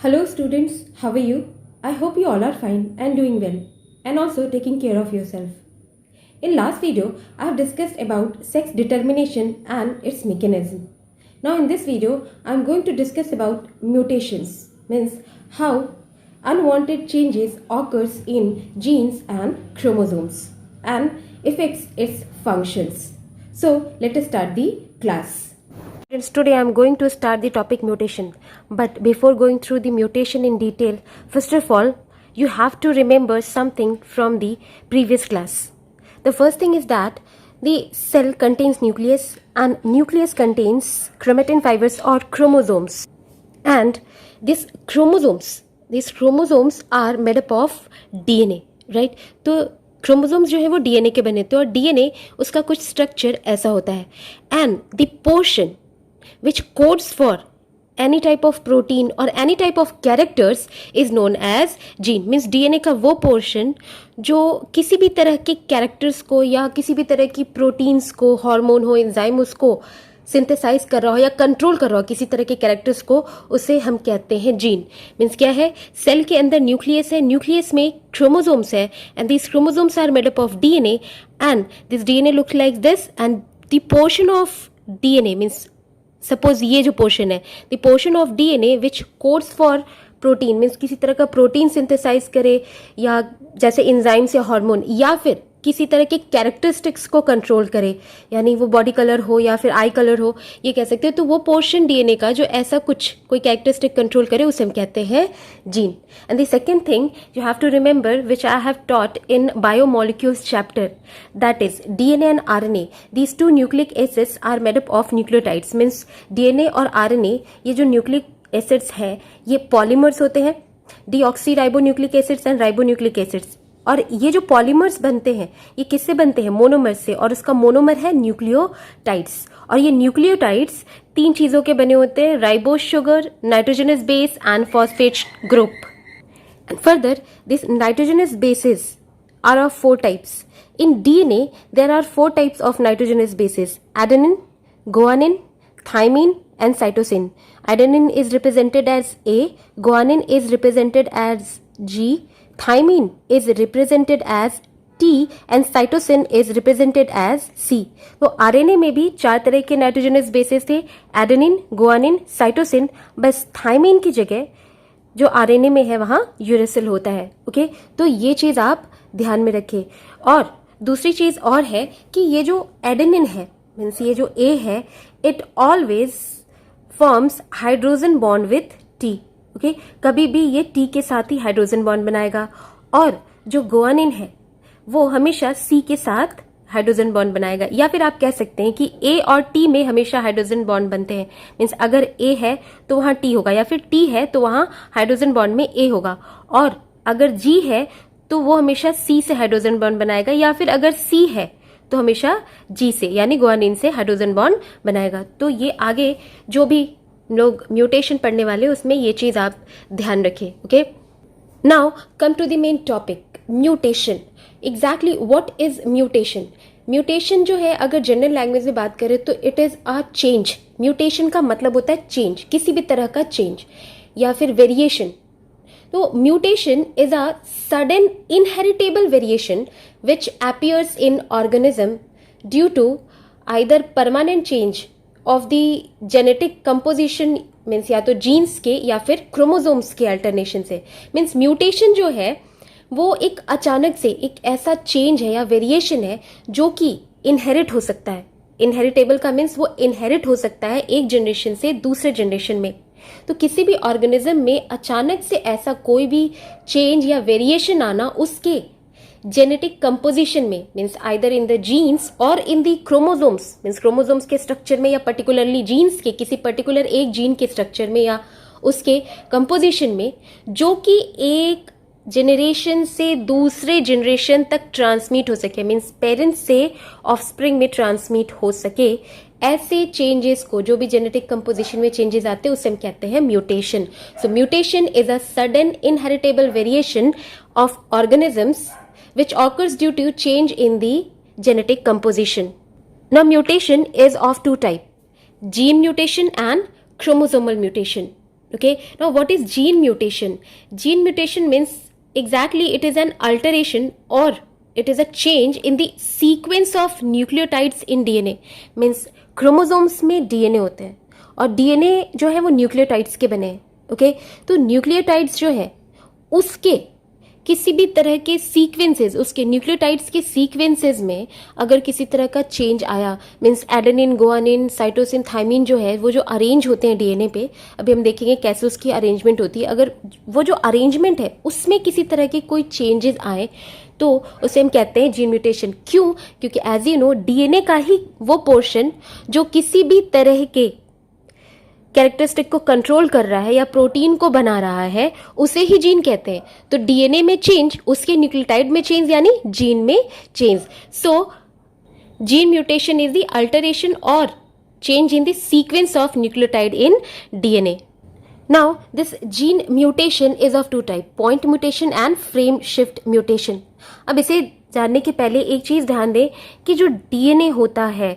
Hello students, how are you? I hope you all are fine and doing well and also taking care of yourself. In last video, I have discussed about sex determination and its mechanism. Now in this video, I am going to discuss about mutations, means how unwanted changes occurs in genes and chromosomes and affects its functions. So let us start the class. Students, today I am going to start the topic mutation. But before going through the mutation in detail, first of all, you have to remember something from the previous class. The first thing is that the cell contains nucleus and nucleus contains chromatin fibers or chromosomes. And these chromosomes are made up of DNA, right? तो chromosomes जो है वो DNA के बने थे और DNA उसका कुछ स्ट्रक्चर ऐसा होता है and the portion which codes for any type of protein or any type of characters is known as gene. Means DNA का वो portion जो किसी भी तरह के characters को या किसी भी तरह की proteins को, hormone हो, enzyme उसको सिंथेसाइज कर रहा हो या कंट्रोल कर रहा हो किसी तरह के कैरेक्टर्स को, उसे हम कहते हैं जीन. मीन्स क्या है, सेल के अंदर न्यूक्लियस है, न्यूक्लियस में क्रोमोसोम्स है and this chromosomes are made up of DNA and this DNA look like this and the portion of DNA means suppose ये जो पोर्शन है, the portion of DNA which codes for protein means किसी तरह का protein synthesise करे या जैसे एंजाइम्स या हार्मोन या फिर किसी तरह के कैरेक्टरिस्टिक्स को कंट्रोल करे, यानी वो बॉडी कलर हो या फिर आई कलर हो, ये कह सकते हैं. तो वो पोर्शन डीएनए का जो ऐसा कुछ कोई कैरेक्टरिस्टिक कंट्रोल करे उसे हम कहते हैं gene. And the second thing you have to remember which I have taught in biomolecules chapter, that is DNA and RNA. These two nucleic acids are made up of nucleotides. Means DNA और RNA ये जो nucleic acids हैं ये polymers होते हैं, deoxyribonucleic acids and ribonucleic acids. और ये जो पॉलीमर्स बनते हैं ये किससे बनते हैं, मोनोमर से, और उसका मोनोमर है न्यूक्लियोटाइड्स. और ये न्यूक्लियोटाइड्स तीन चीजों के बने होते हैं, ribose sugar, nitrogenous base and phosphate group. And further this nitrogenous bases are of four types. In DNA there are four types of nitrogenous bases: adenine, guanine, thymine and cytosine. Adenine is represented as A, guanine is represented as G, thymine is represented as T and cytosine is represented as C. तो RNA में भी चार तरह के nitrogenous bases थे, adenine, guanine, cytosine. बस thymine की जगह जो आरएनए में है वहां यूरेसिल होता है. ओके, तो ये चीज आप ध्यान में रखें. और दूसरी चीज और है कि ये जो एडेनिन है मीन्स ये जो ए है, it always forms hydrogen bond with T. Okay, कभी भी ये टी के साथ ही हाइड्रोजन बॉन्ड बनाएगा. और जो गुआनिन है वो हमेशा सी के साथ हाइड्रोजन बॉन्ड बनाएगा. या फिर आप कह सकते हैं कि ए और टी में हमेशा हाइड्रोजन बॉन्ड बनते हैं. मीन्स अगर ए है तो वहां टी होगा, या फिर टी है तो वहां हाइड्रोजन बॉन्ड में ए होगा. और अगर जी है तो वो हमेशा सी से हाइड्रोजन बॉन्ड बनाएगा, या फिर अगर सी है तो हमेशा जी से यानी गुआनिन से हाइड्रोजन बॉन्ड बनाएगा. तो ये आगे जो भी लोग म्यूटेशन पढ़ने वाले उसमें ये चीज आप ध्यान रखें. Okay, now come to the main topic, mutation. Exactly what is mutation? Mutation जो है अगर जनरल लैंग्वेज में बात करें तो it is a change. Mutation का मतलब होता है चेंज, किसी भी तरह का चेंज या फिर वेरिएशन. तो mutation is a sudden inheritable variation which appears in organism due to either permanent change of the genetic composition means या तो जीन्स के या फिर क्रोमोसोम्स के अल्टरनेशन से. मीन्स म्यूटेशन जो है वो एक अचानक से एक ऐसा चेंज है या वेरिएशन है जो कि इनहेरिट हो सकता है. इनहेरिटेबल का मीन्स वो इनहेरिट हो सकता है एक जनरेशन से दूसरे जनरेशन में. तो किसी भी ऑर्गेनिज्म में अचानक से ऐसा कोई भी चेंज या वेरिएशन आना उसके जेनेटिक कंपोजिशन में means either in the genes और in the chromosomes means chromosomes के स्ट्रक्चर में या पर्टिकुलरली जीन्स के किसी पर्टिकुलर एक जीन के स्ट्रक्चर में या उसके कंपोजिशन में, जो कि एक जनरेशन से दूसरे जनरेशन तक ट्रांसमिट हो सके मीन्स पेरेंट्स से ऑफस्प्रिंग में ट्रांसमिट हो सके, ऐसे चेंजेस को जो भी जेनेटिक कंपोजिशन में चेंजेस आते हैं उसे हम कहते हैं mutation. So mutation is a sudden inheritable variation of organisms which occurs due to change in the genetic composition. Now mutation is of two types, gene mutation and chromosomal mutation. Okay, now what is gene mutation? Gene mutation means exactly it is an alteration or it is a change in the sequence of nucleotides in DNA. Means chromosomes में DNA होते हैं और DNA जो है वो nucleotides के बने हैं. ओके, तो न्यूक्लियोटाइड्स जो है उसके किसी भी तरह के सीक्वेंसेस, उसके न्यूक्लियोटाइड्स के सीक्वेंसेस में अगर किसी तरह का चेंज आया, means adenine, guanine, cytosine, thymine जो है वो जो अरेंज होते हैं डीएनए पे, अभी हम देखेंगे कैसे उसकी अरेंजमेंट होती है. अगर वो जो अरेंजमेंट है उसमें किसी तरह के कोई चेंजेस आए तो उसे हम कहते हैं जीन म्यूटेशन. क्यों? क्योंकि एज यू नो डीएनए का ही वो पोर्शन जो किसी भी तरह के कैरेक्टरिस्टिक को कंट्रोल कर रहा है या प्रोटीन को बना रहा है उसे ही जीन कहते हैं. तो डीएनए में चेंज, उसके न्यूक्लियोटाइड में चेंज यानी जीन में change. So gene mutation is the alteration और change in the sequence of nucleotide in DNA. Now, this gene mutation is of two types, point mutation and frame shift mutation. अब इसे जानने के पहले एक चीज़ ध्यान दें कि जो डीएनए होता है,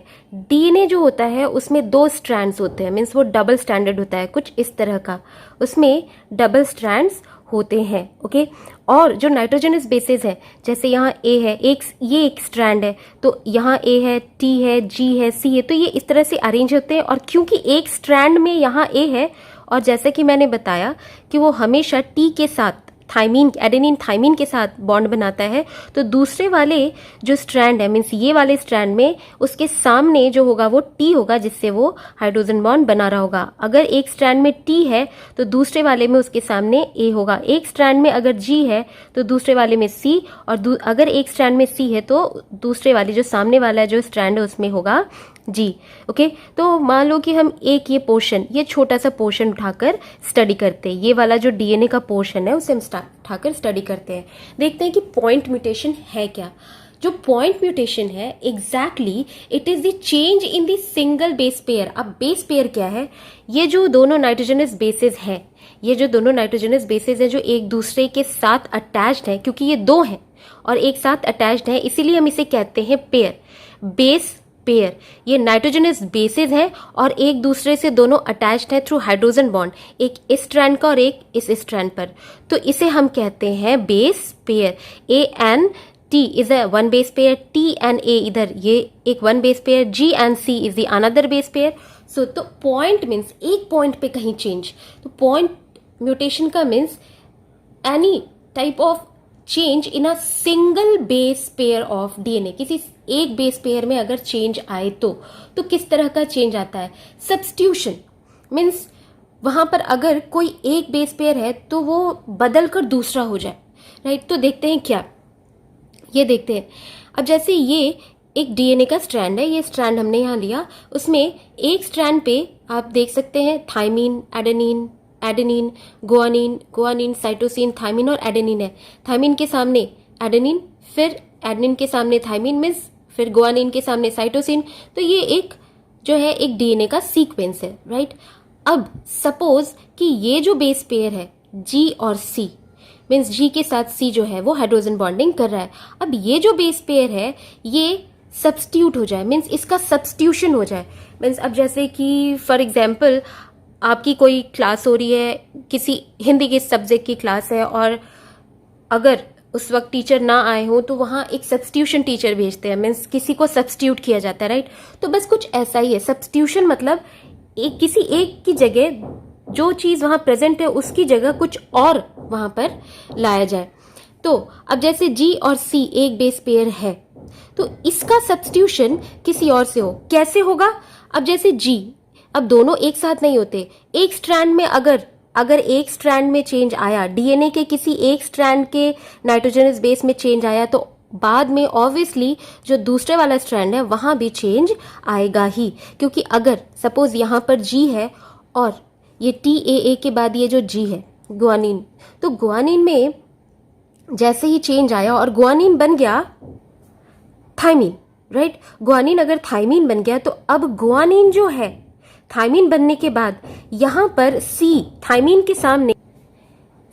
डीएनए जो होता है उसमें दो स्ट्रैंड्स होते हैं, मीन्स वो डबल स्टैंडर्ड होता है कुछ इस तरह का, उसमें डबल स्ट्रैंड्स होते हैं. ओके, और जो नाइट्रोजनस बेसिस है, जैसे यहाँ ए है, ये एक स्ट्रैंड है, तो यहाँ ए है, टी है, जी है, सी है, तो ये इस तरह से अरेंज होते हैं. और क्योंकि एक स्ट्रैंड में यहाँ ए है और जैसे कि मैंने बताया कि वो हमेशा टी के साथ थाइमीन, एडेनिन थाइमीन के साथ बॉन्ड बनाता है, तो दूसरे वाले जो स्ट्रैंड है, मीन्स ये वाले स्ट्रैंड में उसके सामने जो होगा वो टी होगा जिससे वो हाइड्रोजन बॉन्ड बना रहा होगा. अगर एक स्ट्रैंड में टी है तो दूसरे वाले में उसके सामने ए होगा. एक स्ट्रैंड में अगर जी है तो दूसरे वाले में सी, और अगर एक स्ट्रैंड में सी है तो दूसरे वाले जो सामने वाला जो स्ट्रैंड है उसमें होगा जी. ओके, तो मान लो कि हम एक ये छोटा सा पोर्शन उठाकर स्टडी करते हैं, ये वाला जो डीएनए का पोर्शन है उसे हम उठाकर स्टडी करते हैं, देखते हैं कि पॉइंट म्यूटेशन है क्या. जो पॉइंट म्यूटेशन है exactly it is the change in the single base pair. अब बेस पेयर क्या है? ये जो दोनों नाइट्रोजनस बेसिस हैं, ये जो दोनों नाइट्रोजनस बेसिस हैं जो एक दूसरे के साथ अटैच्ड है, क्योंकि ये दो हैं और एक साथ अटैच्ड है, इसीलिए हम इसे कहते हैं पेयर, बेस पेयर. ये नाइट्रोजनस बेसिस है और एक दूसरे से दोनों अटैच्ड है थ्रू हाइड्रोजन बॉन्ड, एक इस स्ट्रैंड का और एक इस स्ट्रैंड पर, तो इसे हम कहते हैं base pair. A and T is a one base pair, T and A इधर ये एक one base pair, G and C is the another base pair. So तो पॉइंट मीन्स एक पॉइंट पे कहीं चेंज, तो पॉइंट म्यूटेशन का means any type of change in a single base pair of DNA. किसी एक बेस पेयर में अगर चेंज आए तो किस तरह का चेंज आता है? सब्स्टिट्यूशन मीन्स वहां पर अगर कोई एक बेस पेयर है तो वो बदल कर दूसरा हो जाए, राइट. तो देखते हैं क्या, ये देखते हैं. अब जैसे ये एक डीएनए का स्ट्रैंड है, ये स्ट्रैंड हमने यहाँ लिया, उसमें एक स्ट्रैंड पे आप देख सकते हैं thymine, adenine, adenine, guanine, cytosine, thymine और एडेनिन है. थाइमिन के सामने एडेनिन, फिर एडेनिन के सामने थाइमिन मीन्स फिर गुआनिन के सामने साइटोसिन. तो ये एक जो है एक डीएनए का सीक्वेंस है, राइट. अब सपोज कि ये जो बेस पेयर है जी और सी, मीन्स जी के साथ सी जो है वो हाइड्रोजन बॉन्डिंग कर रहा है. अब ये जो बेस पेयर है ये सब्स्टिट्यूट हो जाए, मीन्स इसका सब्स्टिट्यूशन हो जाए. मीन्स अब जैसे कि फॉर एग्जाम्पल आपकी कोई क्लास हो रही है, किसी हिंदी के सब्जेक्ट की क्लास है, और अगर उस वक्त टीचर ना आए हो तो वहाँ एक सब्स्टिट्यूशन टीचर भेजते हैं, मीन्स किसी को सब्स्टिट्यूट किया जाता है, राइट. तो बस कुछ ऐसा ही है. सब्स्टिट्यूशन मतलब किसी एक की जगह जो चीज़ वहाँ प्रेजेंट है उसकी जगह कुछ और वहाँ पर लाया जाए. तो अब जैसे जी और सी एक बेस पेयर है तो इसका सब्स्टिट्यूशन किसी और से हो, कैसे होगा? अब जैसे जी, अब दोनों एक साथ नहीं होते, एक स्ट्रैंड में अगर एक स्ट्रैंड में चेंज आया, डीएनए के किसी एक स्ट्रैंड के नाइट्रोजनस बेस में चेंज आया, तो बाद में ऑब्वियसली जो दूसरे वाला स्ट्रैंड है वहां भी चेंज आएगा ही. क्योंकि अगर सपोज यहां पर जी है और ये टी ए के बाद ये जो जी है गुआनिन, तो गुआनिन में जैसे ही चेंज आया और गुआनिन बन गया थाइमीन, राइट. गुआनिन अगर थाइमीन बन गया तो अब गुआनिन जो है थाइमीन बनने के बाद यहां पर सी, थाइमीन के सामने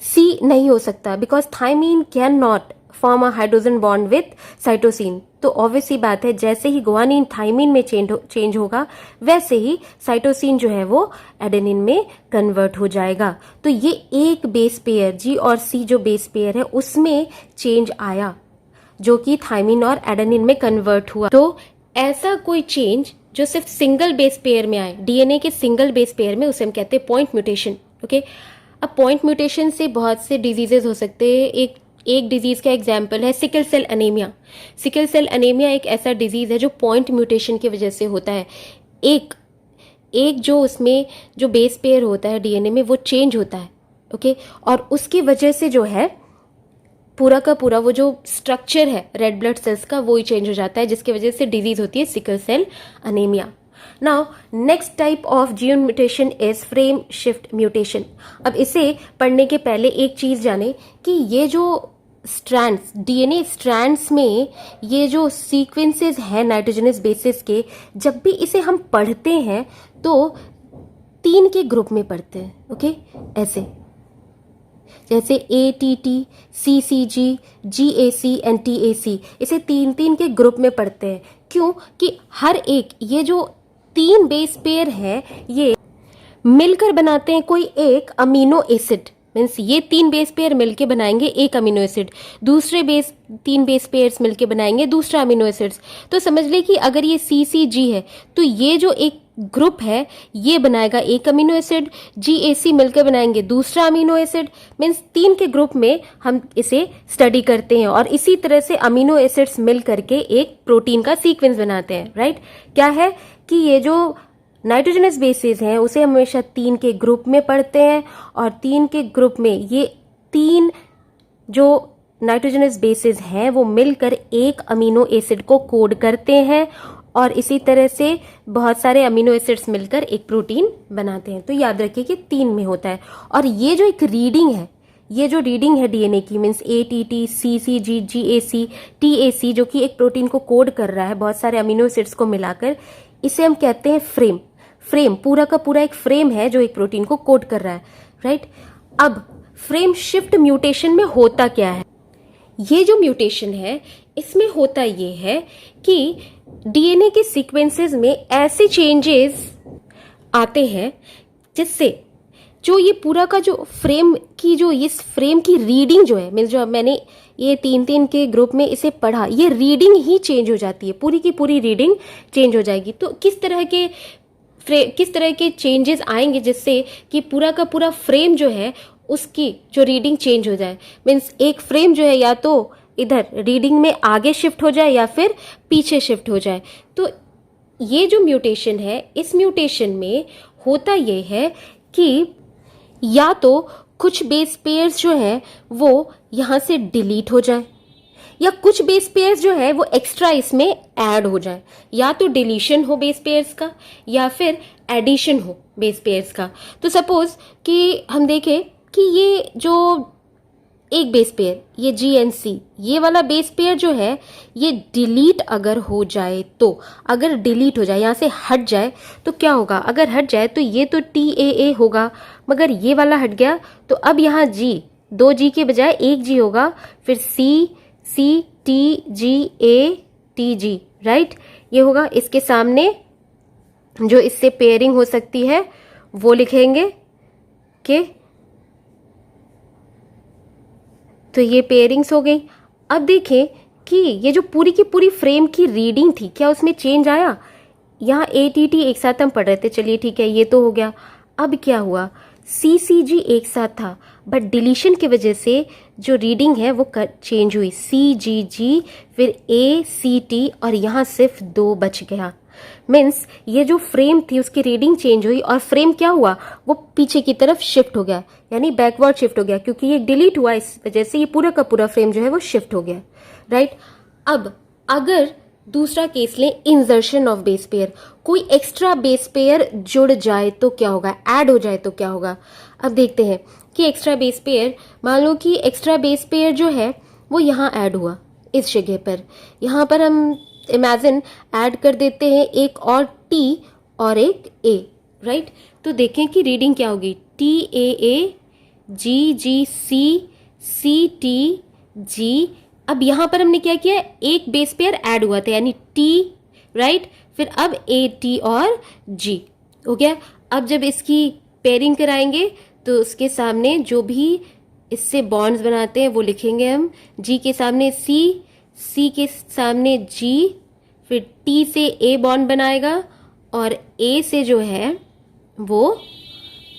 सी नहीं हो सकता, because thymine can not form a hydrogen bond with cytosine. तो ऑब्वियस सी बात है, जैसे ही गुआनिन थाइमिन में चेंज होगा वैसे ही साइटोसिन जो है वो एडेनिन में कन्वर्ट हो जाएगा। तो ये एक बेस पेयर जी और सी जो बेस पेयर है उसमें चेंज आया जो कि थाइमिन और एडेनिन में कन्वर्ट हुआ। तो ऐसा कोई चेंज जो सिर्फ सिंगल बेस पेयर में आए, डीएनए के सिंगल बेस पेयर में, उसे हम कहते हैं पॉइंट म्यूटेशन। ओके, अब पॉइंट म्यूटेशन से बहुत से डिजीजेज हो सकते हैं। एक डिजीज का एग्जाम्पल है sickle cell anaemia. Sickle cell anaemia एक ऐसा डिजीज है जो पॉइंट म्यूटेशन की वजह से होता है। एक जो उसमें जो बेस पेयर होता है डीएनए में वो चेंज होता है। ओके, और उसकी वजह से जो है पूरा का पूरा वो जो स्ट्रक्चर है रेड ब्लड सेल्स का वो ही चेंज हो जाता है, जिसकी वजह से डिजीज होती है sickle cell anaemia. Now next type of gene mutation is frameshift mutation. अब इसे पढ़ने के पहले एक चीज जाने कि ये जो स्ट्रैंड्स, डीएनए स्ट्रैंड्स में ये जो सीक्वेंसेस हैं नाइट्रोजनस बेसिस के, जब भी इसे हम पढ़ते हैं तो 3 के ग्रुप में पढ़ते हैं। ओके, ऐसे जैसे ATT, CCG, GAC and TAC, इसे 3 के ग्रुप में पढ़ते हैं। क्यों? कि हर एक ये जो 3 बेस पेयर है ये मिलकर बनाते हैं कोई एक अमीनो एसिड। मीन्स ये 3 बेस पेयर मिलके बनाएंगे एक अमीनो एसिड, दूसरे 3 बेस पेयर्स मिलके बनाएंगे दूसरा अमीनो एसिड्स। तो समझ ले कि अगर ये CCG है तो ये जो एक ग्रुप है ये बनाएगा एक अमीनो एसिड, GAC मिलकर बनाएंगे दूसरा अमीनो एसिड। मीन्स 3 के ग्रुप में हम इसे स्टडी करते हैं और इसी तरह से अमीनो एसिड्स मिल करके एक प्रोटीन का सीक्वेंस बनाते हैं। राइट, क्या है कि ये जो नाइट्रोजनस बेसिस हैं उसे हमेशा 3 के ग्रुप में पढ़ते हैं और 3 के ग्रुप में ये 3 जो नाइट्रोजनस बेसिस हैं वो मिलकर एक अमीनो एसिड को कोड करते हैं और इसी तरह से बहुत सारे अमीनो एसिड्स मिलकर एक प्रोटीन बनाते हैं। तो याद रखिए कि 3 में होता है। और ये जो एक रीडिंग है, ये जो रीडिंग है डीएनए की, means ATT, CCG, GAC, TAC, जो कि एक प्रोटीन को कोड कर रहा है बहुत सारे अमीनो एसिड्स को मिलाकर, इसे हम कहते हैं फ्रेम। फ्रेम पूरा का पूरा एक फ्रेम है जो एक प्रोटीन को कोड कर रहा है। राइट, अब फ्रेम शिफ्ट म्यूटेशन में होता क्या है? ये जो म्यूटेशन है इसमें होता ये है कि डीएनए के सीक्वेंसेस में ऐसे चेंजेस आते हैं जिससे जो ये पूरा का जो फ्रेम की जो इस फ्रेम की रीडिंग जो है, मीन्स जो मैंने ये 3 के ग्रुप में इसे पढ़ा, ये रीडिंग ही चेंज हो जाती है, पूरी की पूरी रीडिंग चेंज हो जाएगी। तो किस तरह के चेंजेस आएंगे जिससे कि पूरा का पूरा फ्रेम जो है उसकी जो रीडिंग चेंज हो जाए। मीन्स एक फ्रेम जो है या तो इधर रीडिंग में आगे शिफ्ट हो जाए या फिर पीछे शिफ्ट हो जाए। तो ये जो म्यूटेशन है, इस म्यूटेशन में होता ये है कि या तो कुछ बेस पेयर्स जो हैं वो यहाँ से डिलीट हो जाए या कुछ बेस पेयर्स जो है वो एक्स्ट्रा इसमें ऐड हो जाए। या तो डिलीशन हो बेस पेयर्स का या फिर एडिशन हो बेस पेयर्स का। तो सपोज कि हम देखें कि ये जो एक बेस पेयर, ये GNC, ये वाला बेस पेयर जो है ये डिलीट अगर हो जाए, तो अगर डिलीट हो जाए, यहाँ से हट जाए तो क्या होगा? अगर हट जाए तो ये तो TAA होगा, मगर ये वाला हट गया तो अब यहाँ G, 2 G के बजाय 1 G होगा, फिर CTGA राइट, ये होगा। इसके सामने जो इससे पेयरिंग हो सकती है वो लिखेंगे कि तो ये पेयरिंग्स हो गई। अब देखें कि ये जो पूरी की पूरी फ्रेम की रीडिंग थी, क्या उसमें चेंज आया? यहाँ ATT एक साथ हम पढ़ रहे थे, चलिए ठीक है, ये तो हो गया। अब क्या हुआ? CCG एक साथ था बट डिलीशन की वजह से जो रीडिंग है वो चेंज हुई, CGG फिर ACT और यहाँ सिर्फ 2 बच गया। मीन्स ये जो फ्रेम थी उसकी रीडिंग चेंज हुई और फ्रेम क्या हुआ? वो पीछे की तरफ शिफ्ट हो गया, यानी बैकवर्ड शिफ्ट हो गया, क्योंकि ये डिलीट हुआ इस वजह से ये पूरा का पूरा फ्रेम जो है वो शिफ्ट हो गया। राइट, अब अगर दूसरा केस लें, इंसर्शन ऑफ बेस पेयर, कोई एक्स्ट्रा बेस पेयर जुड़ जाए तो क्या होगा? ऐड हो जाए तो क्या होगा? अब देखते हैं कि एक्स्ट्रा बेस पेयर, मान लो कि एक्स्ट्रा बेस पेयर जो है वो यहाँ ऐड हुआ इस जगह पर। यहाँ पर हम इमेजिन ऐड कर देते हैं एक और T और एक A। राइट, तो देखें कि रीडिंग क्या होगी? TAA GGC CTG। अब यहाँ पर हमने क्या किया, एक बेस पेयर ऐड हुआ था यानी टी, राइट, फिर अब ए, टी और जी हो गया। अब जब इसकी पेयरिंग कराएंगे तो उसके सामने जो भी इससे बॉन्ड्स बनाते हैं वो लिखेंगे हम। जी के सामने सी, सी के सामने जी, फिर टी से ए बॉन्ड बनाएगा और ए से जो है वो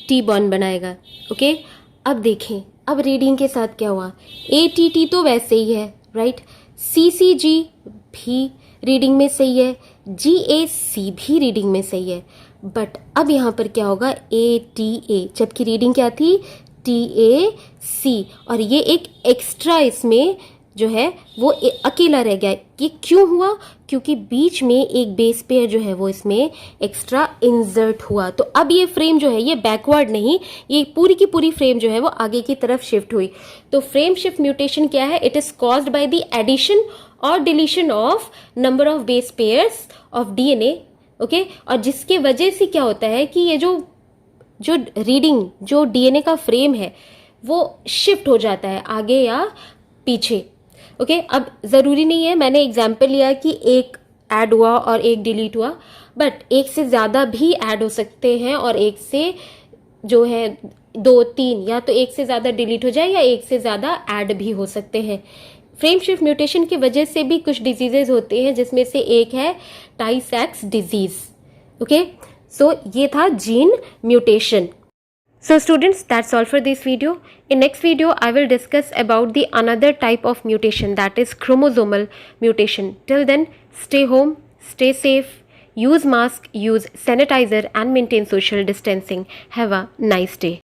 टी बॉन्ड बनाएगा। ओके, अब देखें अब रीडिंग के साथ क्या हुआ, ए टी टी तो वैसे ही है, राइट, सी सी जी भी रीडिंग में सही है, जी ए सी भी रीडिंग में सही है, बट अब यहाँ पर क्या होगा, ए टी ए, जबकि रीडिंग क्या थी, टी ए सी, और ये एक एक्स्ट्रा इसमें जो है वो अकेला रह गया। ये क्यों हुआ, क्योंकि बीच में एक बेस पेयर जो है वो इसमें एक्स्ट्रा इंसर्ट हुआ। तो अब ये फ्रेम जो है ये बैकवर्ड नहीं, ये पूरी की पूरी फ्रेम जो है वो आगे की तरफ शिफ्ट हुई। तो फ्रेम शिफ्ट म्यूटेशन क्या है, it is caused by the addition और deletion of number of base pairs of DNA. Okay, और जिसके वजह से क्या होता है कि ये जो रीडिंग जो डीएनए का फ्रेम है वो शिफ्ट हो जाता है आगे या पीछे। ओके, अब ज़रूरी नहीं है, मैंने एग्जाम्पल लिया कि एक ऐड हुआ और एक डिलीट हुआ, बट एक से ज़्यादा भी ऐड हो सकते हैं और एक से जो है 2 3 या तो एक से ज़्यादा डिलीट हो जाए या एक से ज़्यादा ऐड भी हो सकते हैं। फ्रेम शिफ्ट म्यूटेशन की वजह से भी कुछ डिजीजेज होते हैं जिसमें से एक है टाई सैक्स डिजीज। ओके, सो ये था gene mutation. So students, that's all for this video. In next video, I will discuss about the another type of mutation, that is chromosomal mutation. Till then, stay home, stay safe, use mask, use sanitizer and maintain social distancing. Have a nice day.